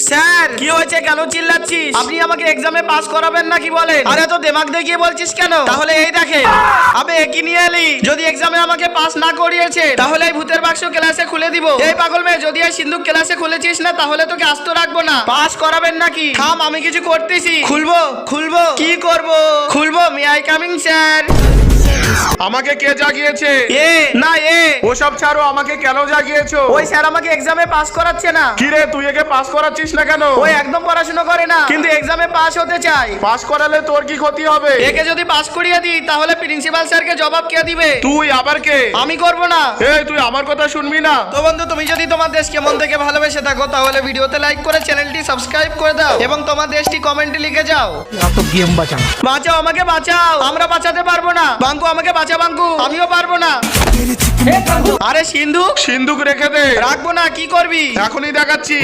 Sir কি হয়েছে, কেন চিল্লাচ্ছিস? আপনি আমাকে এক্সামে পাস করাবেন না কি বলেন? আরে তো দিমাগ দেখিয়ে বলছিস কেন? তাহলে এই দেখে, আবে কি নিয়ে এলি? যদি এক্সামে আমাকে পাস না করিয়েছে তাহলে এই ভূতের বাক্স ক্লাসে খুলে দিব। এই পাগল মেয়ে, যদি এই সিন্ধুক ক্লাসে খুলেছিস না তাহলে তোকে আস্ত রাখবো না। পাস করাবেন নাকি? থাম, আমি কিছু করতেছি। খুলবো খুলবো কি করব? খুলবো। May I coming sir? আমাকে কে জাগিয়েছে? এ না এ ওসব ছাড়ো, আমাকে কেন জাগিয়েছো? ওই স্যার আমাকে এক্সামে পাস করাচ্ছে না। কি রে, তুই একে পাস করাচ্ছিস না কেন? ওই একদম পড়াশোনা করে না, কিন্তু এক্সামে পাস হতে চায়। পাস করালে তোর কি ক্ষতি হবে? একে যদি পাস করিয়ে দিই তাহলে প্রিন্সিপাল স্যারকে জবাব কে দিবে? তুই আবার কে? আমি করব না। এই তুই আমার কথা শুনবি না? তো বন্ধু, তুমি যদি তোমার দেশকে মন থেকে ভালোবেসে থাকো তাহলে ভিডিওতে লাইক করে চ্যানেলটি সাবস্ক্রাইব করে দাও এবং তোমার দেশটি কমেন্টে লিখে যাও। তো গেম বাঁচানো। বাঁচাও, আমাকে বাঁচাও। আমরা বাঁচাতে পারবো না। বাঙ্কু আমাকে বাঁচা। বাঙ্কু আমিও পারবো না। আরে সিন্ধু, সিন্ধুক রেখে দে। রাখবো না। কি করবি? এখনই দেখাচ্ছি।